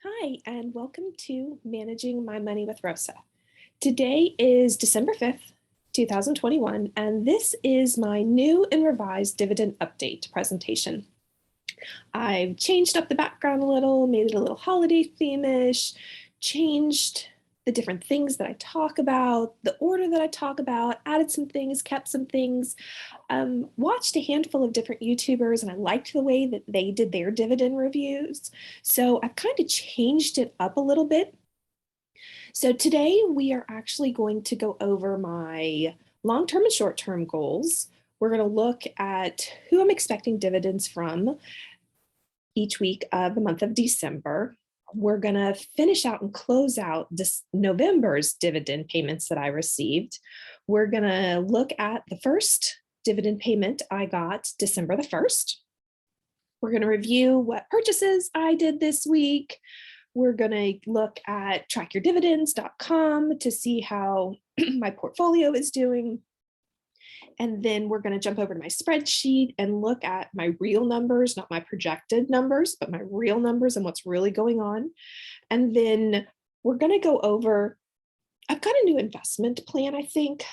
Hi, and welcome to Managing My Money with Rosa. Today is December 5th, 2021, and this is my new and revised dividend update presentation. I've changed up the background a little, made it a little holiday theme-ish, changed the different things that I talk about, the order that I talk about, added some things, kept some things, watched a handful of different YouTubers, and I liked the way that they did their dividend reviews. So I've kind of changed it up a little bit. So today we are actually going to go over my long-term and short-term goals. We're going to look at who I'm expecting dividends from each week of the month of December. We're going to finish out and close out this November's dividend payments that I received. We're going to look at the first dividend payment I got December the 1st. We're going to review what purchases I did this week. We're going to look at trackyourdividends.com to see how my portfolio is doing. And then we're going to jump over to my spreadsheet and look at my real numbers, not my projected numbers, but my real numbers and what's really going on. And then we're going to go over, I've got a new investment plan, I think,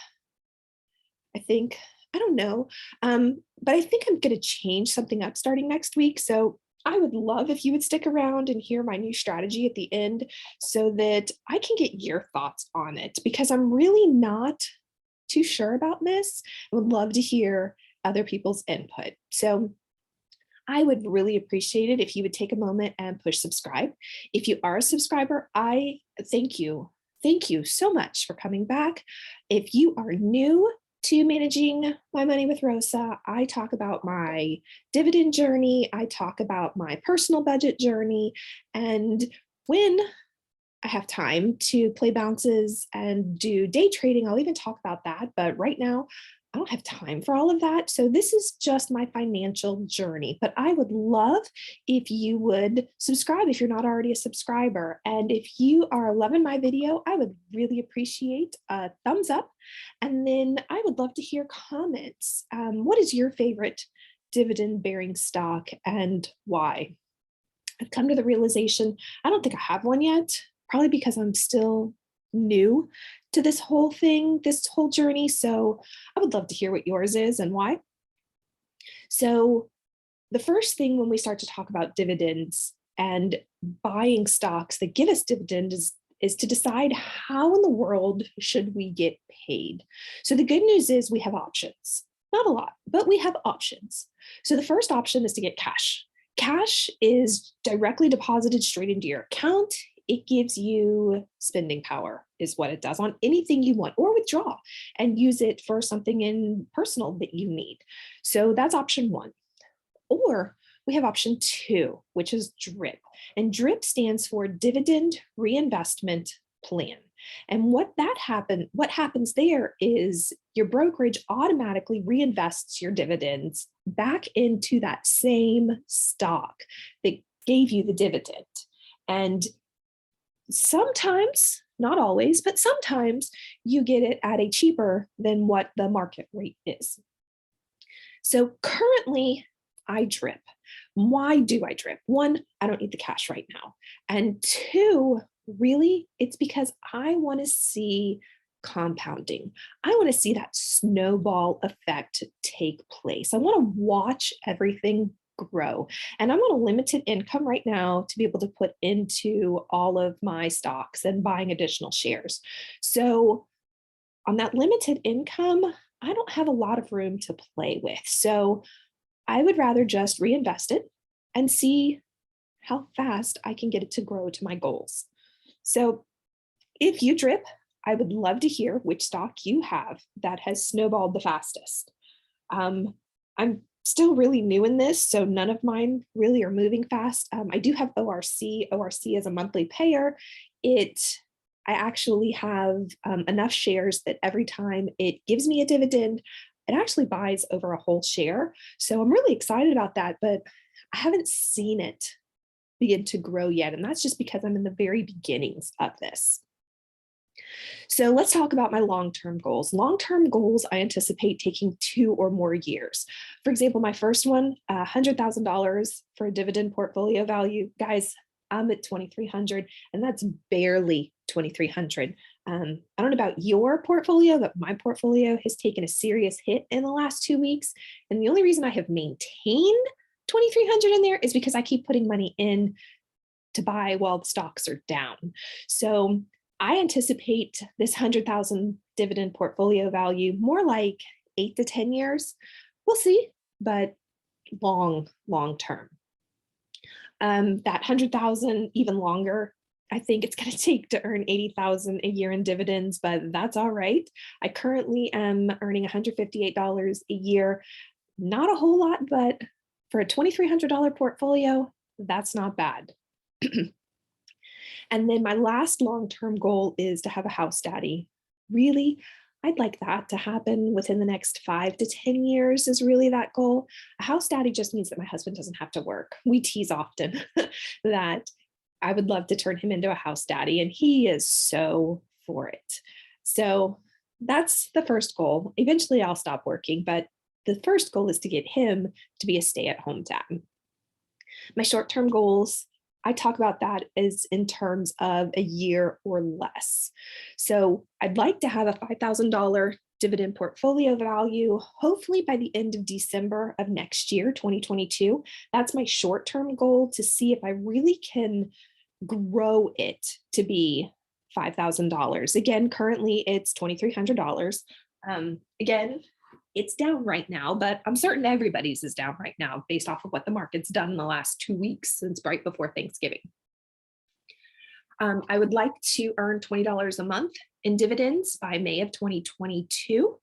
I don't know, but I think I'm going to change something up starting next week. So I would love if you would stick around and hear my new strategy at the end so that I can get your thoughts on it, because I'm really not too sure about this. I would love to hear other people's input. So I would really appreciate it if you would take a moment and push subscribe. If you are a subscriber, I thank you. Thank you so much for coming back. If you are new to Managing My Money with Rosa, I talk about my dividend journey. I talk about my personal budget journey. And when I have time to play bounces and do day trading, I'll even talk about that. But right now, I don't have time for all of that. So this is just my financial journey. But I would love if you would subscribe if you're not already a subscriber. And if you are loving my video, I would really appreciate a thumbs up. And then I would love to hear comments. What is your favorite dividend bearing stock and why? I've come to the realization, I don't think I have one yet, probably because I'm still new to this whole thing, this whole journey. So I would love to hear what yours is and why. So the first thing when we start to talk about dividends and buying stocks that give us dividends is to decide how in the world should we get paid. So the good news is we have options, not a lot, but we have options. So the first option is to get cash. Cash is directly deposited straight into your account. It gives you spending power is what it does on anything you want, or withdraw and use it for something in personal that you need. So that's option one. Or we have option two, which is DRIP. And DRIP stands for Dividend Reinvestment Plan. And what happens there is your brokerage automatically reinvests your dividends back into that same stock that gave you the dividend. And sometimes, not always, but sometimes you get it at a cheaper than what the market rate is. So currently I DRIP. Why do I DRIP? One, I don't need the cash right now. And two, really, it's because I want to see compounding. I want to see that snowball effect take place. I want to watch everything grow. And I'm on a limited income right now to be able to put into all of my stocks and buying additional shares. So on that limited income, I don't have a lot of room to play with. So I would rather just reinvest it and see how fast I can get it to grow to my goals. So if you DRIP, I would love to hear which stock you have that has snowballed the fastest. I'm still really new in this, so none of mine really are moving fast. I do have ORC. ORC is a monthly payer. I actually have enough shares that every time it gives me a dividend, it actually buys over a whole share. So I'm really excited about that, but I haven't seen it begin to grow yet. And that's just because I'm in the very beginnings of this. So let's talk about my long-term goals. Long-term goals, I anticipate taking 2 or more years. For example, my first one, $100,000 for a dividend portfolio value. Guys, I'm at 2,300, and that's barely 2,300. I don't know about your portfolio, but my portfolio has taken a serious hit in the last 2 weeks. And the only reason I have maintained 2,300 in there is because I keep putting money in to buy while the stocks are down. So I anticipate this 100,000 dividend portfolio value more like 8 to 10 years. We'll see, but long term. That 100,000 even longer. I think it's going to take to earn 80,000 a year in dividends, but that's all right. I currently am earning $158 a year. Not a whole lot, but for a $2,300 portfolio, that's not bad. And then my last long-term goal is to have a house daddy. Really, I'd like that to happen within the next 5 to 10 years is really that goal. A house daddy just means that my husband doesn't have to work. We tease often that I would love to turn him into a house daddy, and he is so for it. So that's the first goal. Eventually I'll stop working, but the first goal is to get him to be a stay-at-home dad. My short-term goals, I talk about that as in terms of a year or less. So I'd like to have a $5,000 dividend portfolio value, hopefully by the end of December of next year, 2022. That's my short-term goal, to see if I really can grow it to be $5,000. Again, currently it's $2,300. Again, it's down right now, but I'm certain everybody's is down right now based off of what the market's done in the last 2 weeks since right before Thanksgiving. I would like to earn $20 a month in dividends by May of 2022.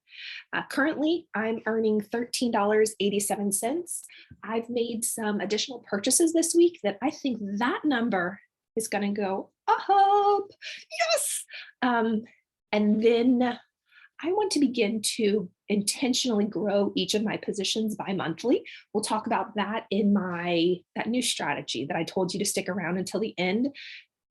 Currently, I'm earning $13.87. I've made some additional purchases this week that I think that number is going to go up. Yes. And then I want to begin to intentionally grow each of my positions bi-monthly. We'll talk about that in that new strategy that I told you to stick around until the end,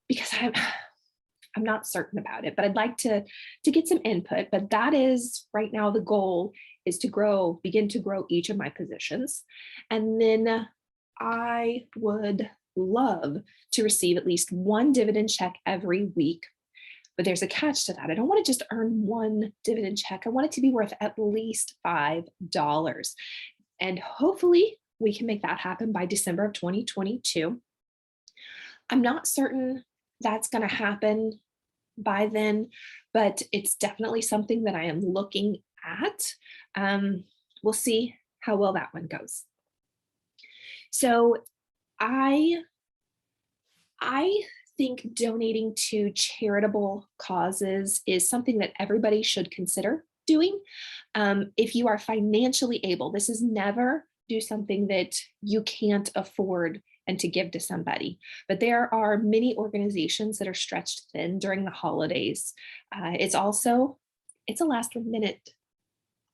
because I'm not certain about it, but I'd like to get some input. But that is right now the goal, is to begin to grow each of my positions. And then I would love to receive at least one dividend check every week. But there's a catch to that. I don't want to just earn one dividend check. I want it to be worth at least $5. And hopefully we can make that happen by December of 2022. I'm not certain that's going to happen by then, but it's definitely something that I am looking at. We'll see how well that one goes. So I think donating to charitable causes is something that everybody should consider doing. If you are financially able, this is never do something that you can't afford and to give to somebody. But there are many organizations that are stretched thin during the holidays. It's a last minute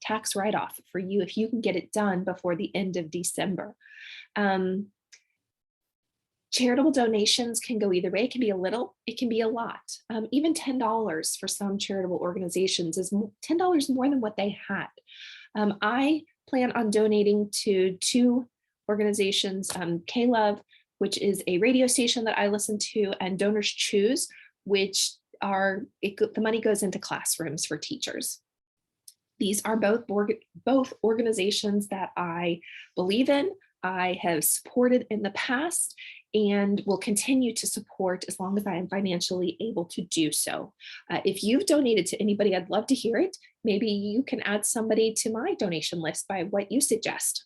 tax write-off for you if you can get it done before the end of December. Charitable donations can go either way. It can be a little, it can be a lot. Even $10 for some charitable organizations is $10 more than what they had. I plan on donating to 2 organizations, K-Love, which is a radio station that I listen to, and Donors Choose, which the money goes into classrooms for teachers. These are both organizations that I believe in, I have supported in the past, and will continue to support as long as I am financially able to do so. If you've donated to anybody, I'd love to hear it. Maybe you can add somebody to my donation list by what you suggest.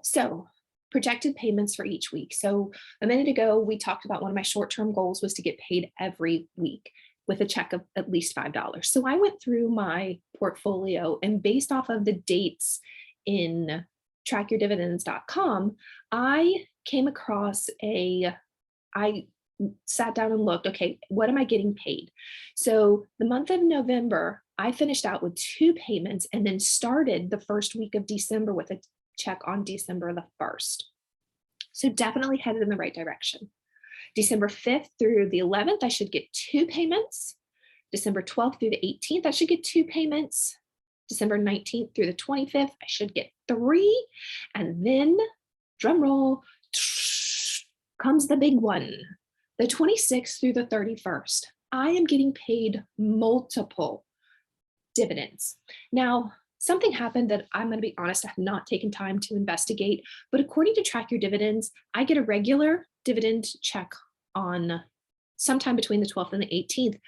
So projected payments for each week. So a minute ago, we talked about one of my short-term goals was to get paid every week with a check of at least $5. So I went through my portfolio, and based off of the dates in trackyourdividends.com, I came across I sat down and looked, okay, what am I getting paid? So the month of November, I finished out with 2 payments and then started the first week of December with a check on December the 1st. So definitely headed in the right direction. December 5th through the 11th, I should get 2 payments. December 12th through the 18th, I should get 2 payments. December 19th through the 25th, I should get 3. And then, drum roll, comes the big one. The 26th through the 31st, I am getting paid multiple dividends. Now, something happened that I'm going to be honest, I have not taken time to investigate, but according to Track Your Dividends, I get a regular dividend check on sometime between the 12th and the 18th,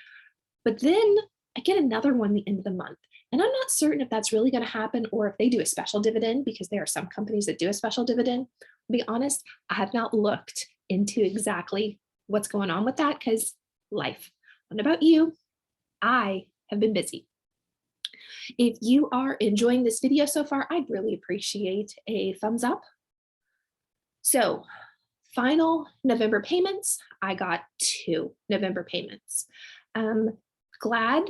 but then I get another one the end of the month. And I'm not certain if that's really going to happen or if they do a special dividend, because there are some companies that do a special dividend. To be honest, I have not looked into exactly what's going on with that because life. What about you? I have been busy. If you are enjoying this video so far, I'd really appreciate a thumbs up. So, final November payments, I got 2 November payments. Glad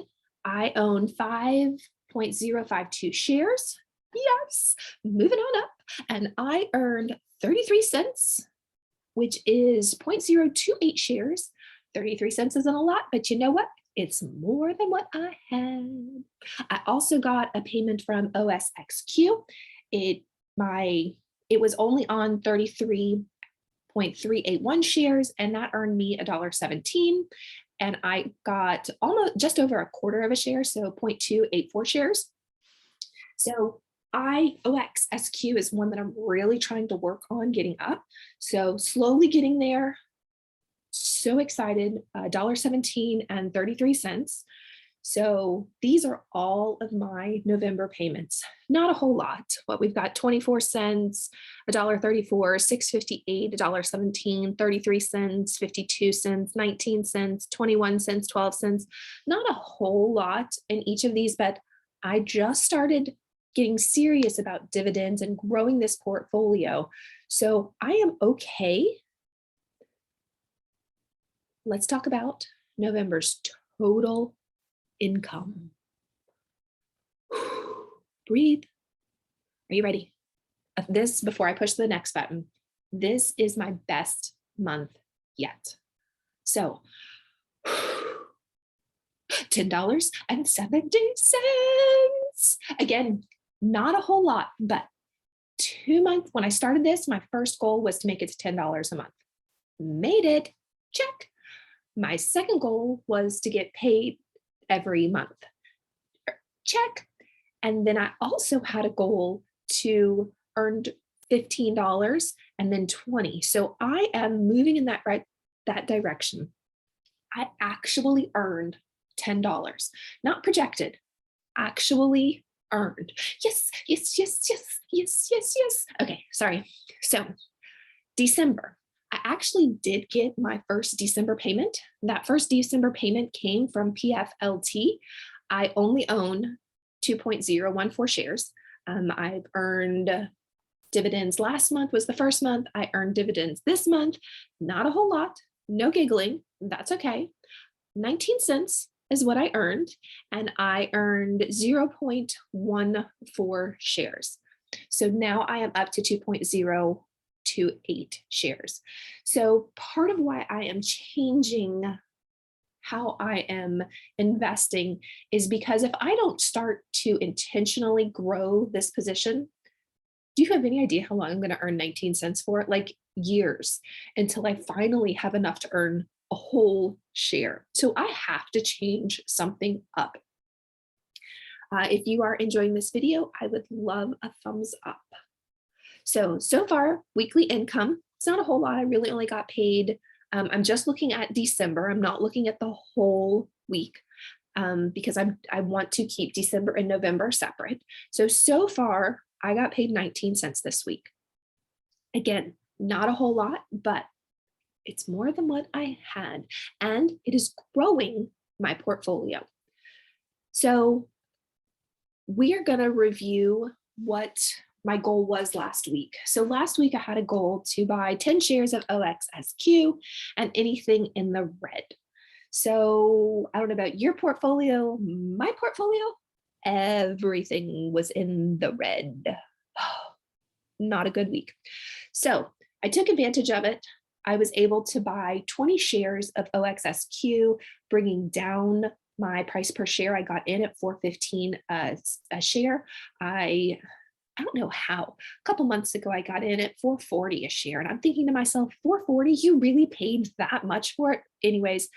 I own 5.052 shares. Yes, moving on up. And I earned 33 cents, which is 0.028 shares. 33 cents isn't a lot, but you know what? It's more than what I had. I also got a payment from OSXQ. It was only on 33.381 shares, and that earned me $1.17. And I got almost just over a quarter of a share, so 0.284 shares. So OXSQ is one that I'm really trying to work on getting up. So slowly getting there. So excited, $1.17 and 33 cents. So these are all of my November payments. Not a whole lot. What we've got 24 cents, $1.34, $6.58, $1.17, 33 cents, 52 cents, 19 cents, 21 cents, 12 cents. Not a whole lot in each of these, but I just started getting serious about dividends and growing this portfolio. So I am okay. Let's talk about November's total income. Breathe. Are you ready? This, before I push the next button, this is my best month yet. So $10.70. Again, not a whole lot, but 2 months. When I started this, my first goal was to make it to $10 a month. Made it. Check. My second goal was to get paid every month. Check. And then I also had a goal to earn $15 and then $20. So I am moving in that direction. I actually earned $10, not projected, actually earned. Yes, yes, yes, yes, yes, yes, yes. Okay, sorry. So December. I actually did get my first December payment. That first December payment came from PFLT. I only own 2.014 shares. I've earned dividends last month was the first month. I earned dividends this month. Not a whole lot. No giggling. That's okay. 19 cents is what I earned. And I earned 0.14 shares. So now I am up to 2.028 shares. So part of why I am changing how I am investing is because if I don't start to intentionally grow this position, do you have any idea how long I'm going to earn 19 cents for it? Like years until I finally have enough to earn a whole share. So I have to change something up. If you are enjoying this video, I would love a thumbs up. So far, weekly income, it's not a whole lot. I really only got paid. I'm just looking at December. I'm not looking at the whole week because I want to keep December and November separate. So far, I got paid 19 cents this week. Again, not a whole lot, but it's more than what I had, and it is growing my portfolio. So we are going to review what my goal was last week. So last week I had a goal to buy 10 shares of OXSQ and anything in the red. So I don't know about your portfolio, my portfolio, everything was in the red. Not a good week. So I took advantage of it. I was able to buy 20 shares of OXSQ, bringing down my price per share. I got in at $4.15 a share. I I don't know how. A couple months ago, I got in at 440 a share, and I'm thinking to myself, 440, you really paid that much for it? Anyways,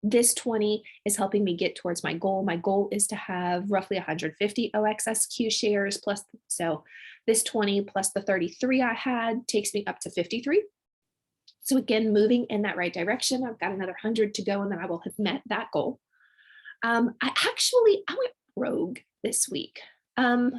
this 20 is helping me get towards my goal. My goal is to have roughly 150 OXSQ shares plus, so this 20 plus the 33 I had takes me up to 53. So again, moving in that right direction. I've got another 100 to go, and then I will have met that goal. I went rogue this week. I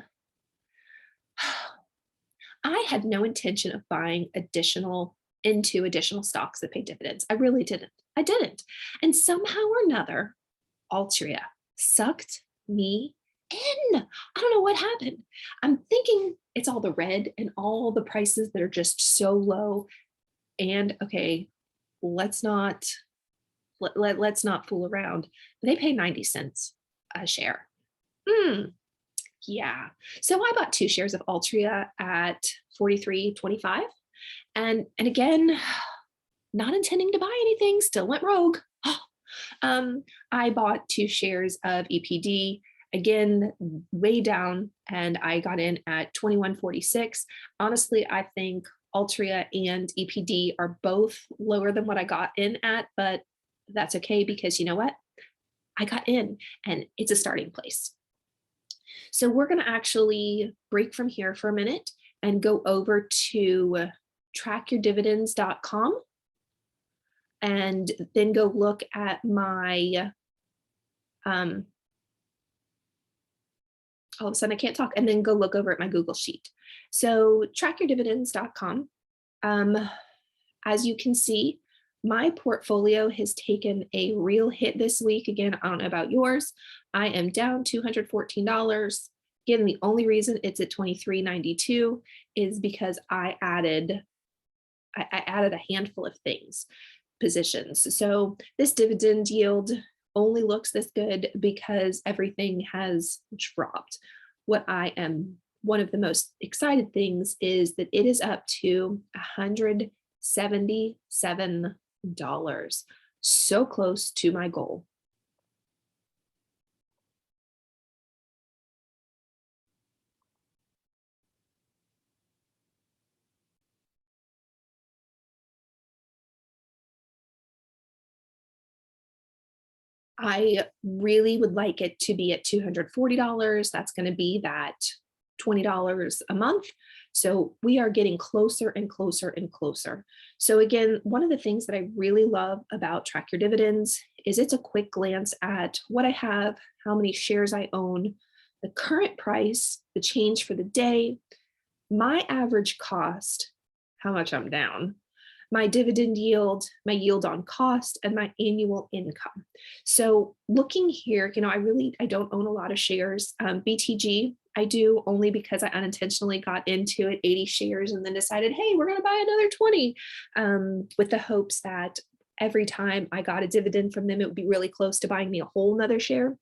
had no intention of buying additional stocks that pay dividends. I really didn't. I didn't. And somehow or another, Altria sucked me in. I don't know what happened. I'm thinking it's all the red and all the prices that are just so low. And okay, let's not let's not fool around. They pay 90 cents a share. Yeah. So I bought 2 shares of Altria at 43.25. And again, not intending to buy anything, still went rogue. I bought 2 shares of EPD, again, way down, and I got in at 21.46. Honestly, I think Altria and EPD are both lower than what I got in at, but that's okay because you know what? I got in and it's a starting place. So we're going to actually break from here for a minute and go over to trackyourdividends.com and then go look at my, all of a sudden I can't talk, and then go look over at my Google Sheet. So trackyourdividends.com. As you can see, my portfolio has taken a real hit this week. Again, I don't know about yours. I am down $214. Again, the only reason it's at $23.92 is because I added a handful of positions. So this dividend yield only looks this good because everything has dropped. One of the most excited things is that it is up to $177. So close to my goal. I really would like it to be at $240. That's going to be that $20 a month. So we are getting closer and closer and closer. So again, one of the things that I really love about Track Your Dividends is it's a quick glance at what I have, how many shares I own, the current price, the change for the day, my average cost, how much I'm down, my dividend yield, my yield on cost, and my annual income. So looking here, I don't own a lot of shares. BTG, I do only because I unintentionally got into it 80 shares and then decided, hey, we're going to buy another 20 with the hopes that every time I got a dividend from them, it would be really close to buying me a whole nother share.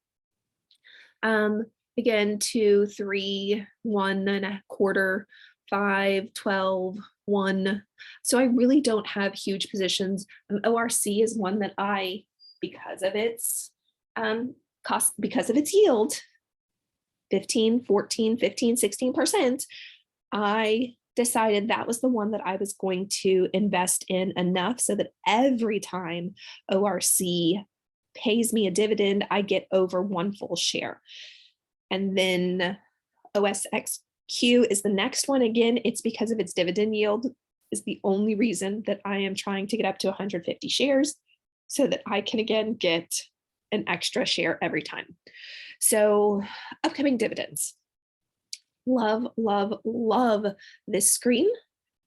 Again, 2, 3, 1.25, 5, 12, 1. So I really don't have huge positions. ORC is one that because of its cost, because of its yield, 15, 14, 15, 16%, I decided that was the one that I was going to invest in enough so that every time ORC pays me a dividend, I get over 1 full share. And then OSXQ is the next one. Again, it's because of its dividend yield is the only reason that I am trying to get up to 150 shares so that I can again get an extra share every time. So upcoming dividends. Love, love, love this screen.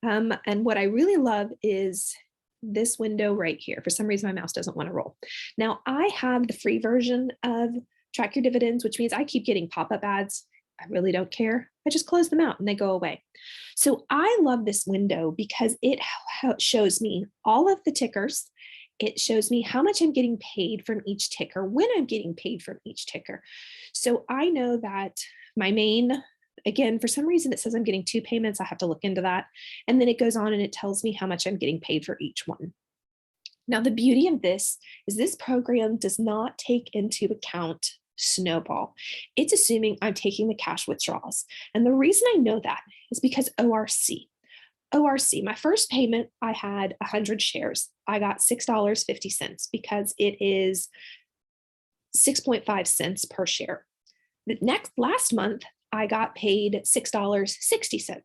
And what I really love is this window right here. For some reason, my mouse doesn't want to roll. Now I have the free version of Track Your Dividends, which means I keep getting pop-up ads. I really don't care. I just close them out and they go away. So I love this window because it shows me all of the tickers. It shows me how much I'm getting paid from each ticker, when I'm getting paid from each ticker. So I know that my main, again, for some reason, it says I'm getting 2 payments. I have to look into that. And then it goes on and it tells me how much I'm getting paid for each one. Now, the beauty of this is this program does not take into account snowball. It's assuming I'm taking the cash withdrawals. And the reason I know that is because ORC, my first payment, I had 100 shares. I got $6.50 because it is 6.5 cents per share. Last month, I got paid $6.60.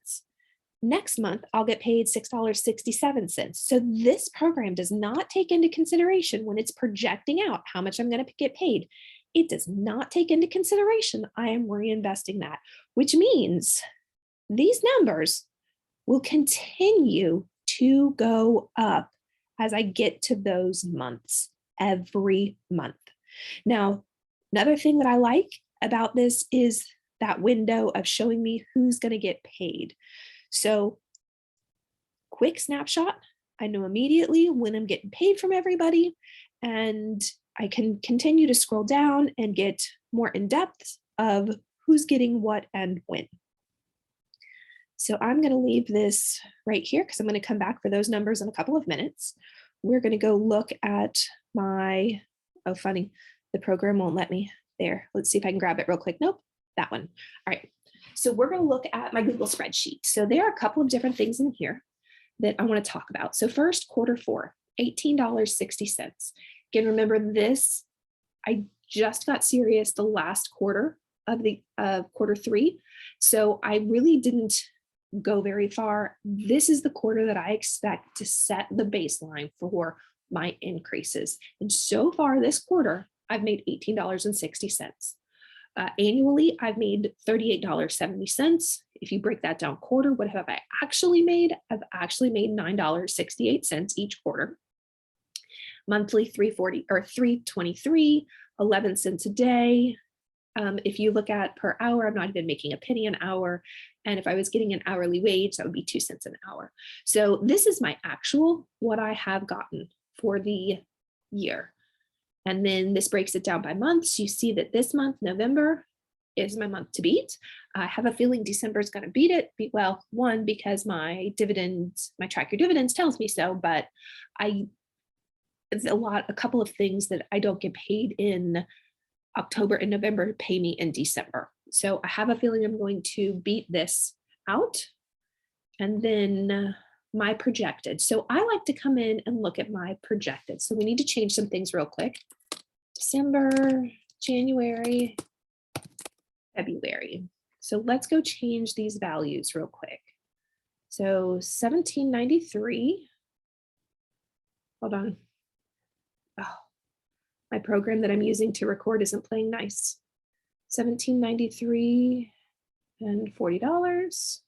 Next month, I'll get paid $6.67. So this program does not take into consideration when it's projecting out how much I'm going to get paid. It does not take into consideration I am reinvesting that, which means these numbers will continue to go up as I get to those months every month. Now, another thing that I like about this is that window of showing me who's going to get paid. So, quick snapshot, I know immediately when I'm getting paid from everybody, and I can continue to scroll down and get more in depth of who's getting what and when. So I'm going to leave this right here because I'm going to come back for those numbers in a couple of minutes. We're going to go look at my, oh, funny, the program won't let me there. Let's see if I can grab it real quick. Nope, that one. All right. So we're going to look at my Google spreadsheet. So there are a couple of different things in here that I want to talk about. So first, quarter four, $18.60. Again, remember this, I just got serious the last quarter of the quarter three. So I really didn't go very far. This is the quarter that I expect to set the baseline for my increases. And so far this quarter, I've made $18.60. Annually, I've made $38.70. If you break that down quarter, what have I actually made? I've actually made $9.68 each quarter. Monthly, $3.40 or $3.23, 11 cents a day. If you look at per hour, I'm not even making a penny an hour. And if I was getting an hourly wage, that would be 2 cents an hour. So this is my actual, what I have gotten for the year. And then this breaks it down by months. You see that this month, November, is my month to beat. I have a feeling December is going to beat it. Well, one, because my dividends, my track your dividends tells me so, but it's a couple of things that I don't get paid in October and November pay me in December. So I have a feeling I'm going to beat this out. And then my projected. So I like to come in and look at my projected. So we need to change some things real quick. December, January, February. So let's go change these values real quick. So 1793. Hold on. Oh, my program that I'm using to record isn't playing nice. 1793 and $40.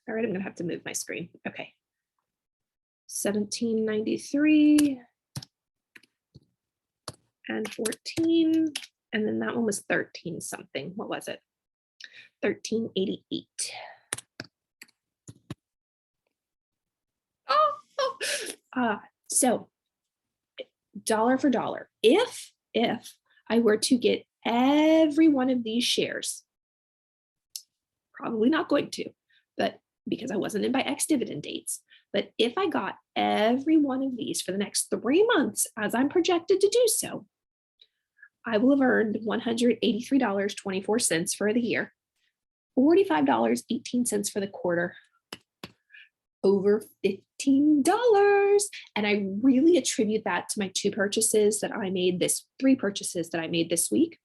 All right, I'm gonna have to move my screen. Okay. 1793 and 14, and then that one was 13 something. What was it? 1388. So dollar for dollar, if I were to get every one of these shares, probably not going to, but because I wasn't in by X dividend dates, but if I got every one of these for the next 3 months, as I'm projected to do so, I will have earned $183.24 for the year, $45.18 for the quarter, over $15. And I really attribute that to my three purchases that I made this week.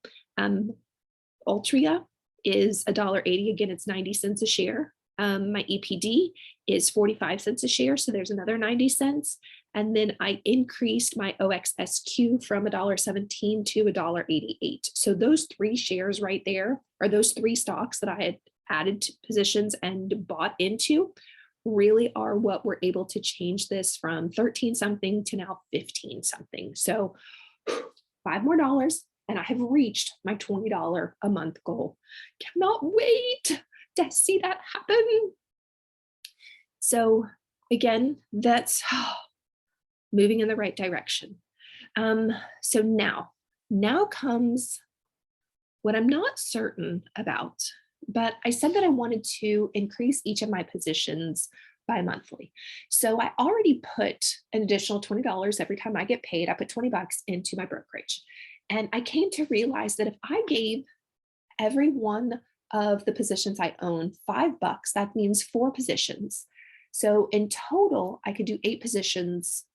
Altria is $1.80. Again, it's 90 cents a share. My EPD is 45 cents a share. So there's another 90 cents. And then I increased my OXSQ from $1.17 to $1.88. So those 3 shares right there, or those 3 stocks that I had added to positions and bought into, really are what were able to change this from 13 something to now 15 something. So $5 more and I have reached my $20 a month goal. Cannot wait to see that happen. So again, that's moving in the right direction. So now comes what I'm not certain about, but I said that I wanted to increase each of my positions bi-monthly. So I already put an additional $20 every time I get paid. I put 20 bucks into my brokerage. And I came to realize that if I gave every one of the positions I own $5, that means 4 positions. So in total, I could do 8 positions,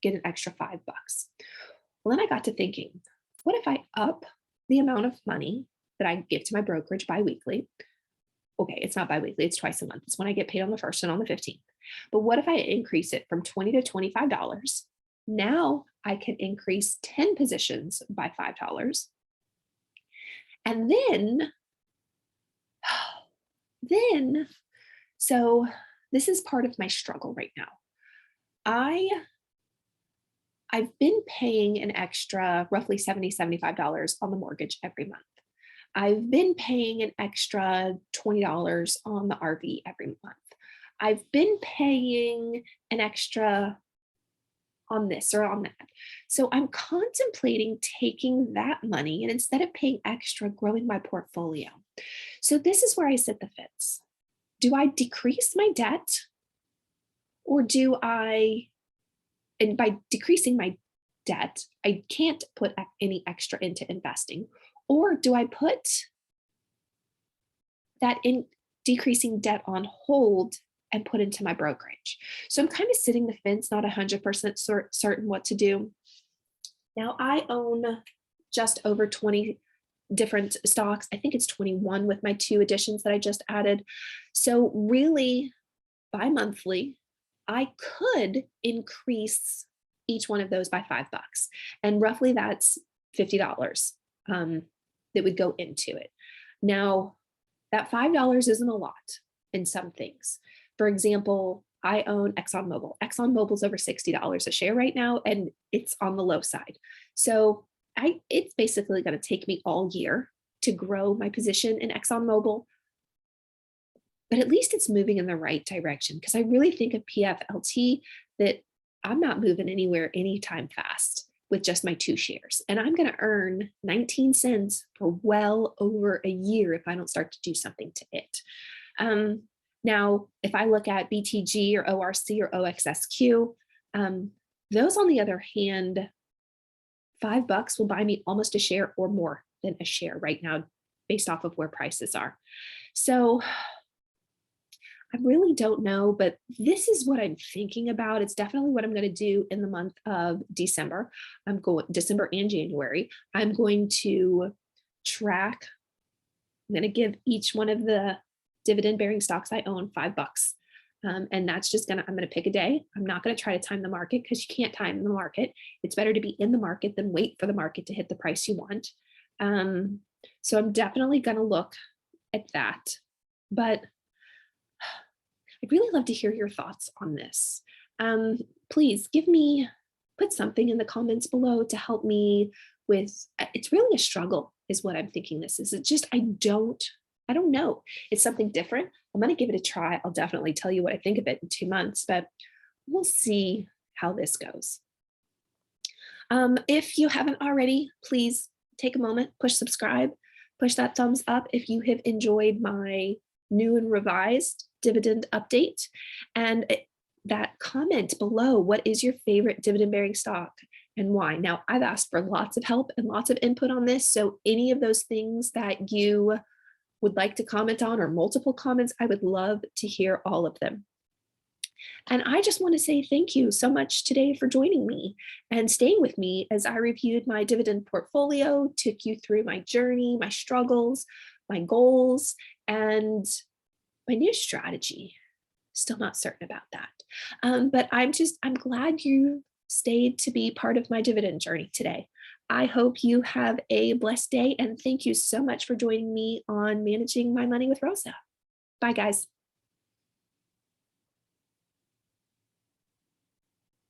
get an extra $5. Well, then I got to thinking, what if I up the amount of money that I give to my brokerage biweekly? Okay, it's not biweekly, it's twice a month. It's when I get paid on the 1st and on the 15th. But what if I increase it from $20 to $25? Now I can increase 10 positions by $5. And then, so this is part of my struggle right now. I've been paying an extra roughly $75 on the mortgage every month. I've been paying an extra $20 on the RV every month. I've been paying an extra on this or on that. So I'm contemplating taking that money and instead of paying extra, growing my portfolio. So this is where I sit the fence. Do I decrease my debt or and by decreasing my debt, I can't put any extra into investing, or do I put that in decreasing debt on hold and put into my brokerage? So I'm kind of sitting the fence, not 100% certain what to do. Now I own just over 20 different stocks. I think it's 21 with my 2 additions that I just added. So really bi-monthly, I could increase each one of those by $5. And roughly that's $50 that would go into it. Now, that $5 isn't a lot in some things. For example, I own ExxonMobil. ExxonMobil's over $60 a share right now, and it's on the low side. So it's basically going to take me all year to grow my position in ExxonMobil. But at least it's moving in the right direction because I really think of PFLT that I'm not moving anywhere anytime fast with just my 2 shares. And I'm going to earn 19 cents for well over a year if I don't start to do something to it. Now, if I look at BTG or ORC or OXSQ, those on the other hand, $5 will buy me almost a share or more than a share right now based off of where prices are. So I really don't know, but this is what I'm thinking about. It's definitely what I'm going to do in the month of December. December and January. I'm going to track. I'm going to give each one of the dividend bearing stocks I own $5. And that's just I'm going to pick a day. I'm not going to try to time the market because you can't time the market. It's better to be in the market than wait for the market to hit the price you want. So I'm definitely going to look at that. But I'd really love to hear your thoughts on this. Please put something in the comments below to help me with, it's really a struggle is what I'm thinking this is. It's just, I don't know. It's something different. I'm going to give it a try. I'll definitely tell you what I think of it in 2 months, but we'll see how this goes. If you haven't already, please take a moment, push subscribe, push that thumbs up if you have enjoyed my new and revised dividend update, and that comment below, what is your favorite dividend bearing stock and why? Now, I've asked for lots of help and lots of input on this, so any of those things that you would like to comment on or multiple comments, I would love to hear all of them. And I just want to say thank you so much today for joining me and staying with me as I reviewed my dividend portfolio, took you through my journey, my struggles, my goals, and my new strategy. Still not certain about that. But I'm glad you stayed to be part of my dividend journey today. I hope you have a blessed day and thank you so much for joining me on Managing My Money with Rosa. Bye, guys.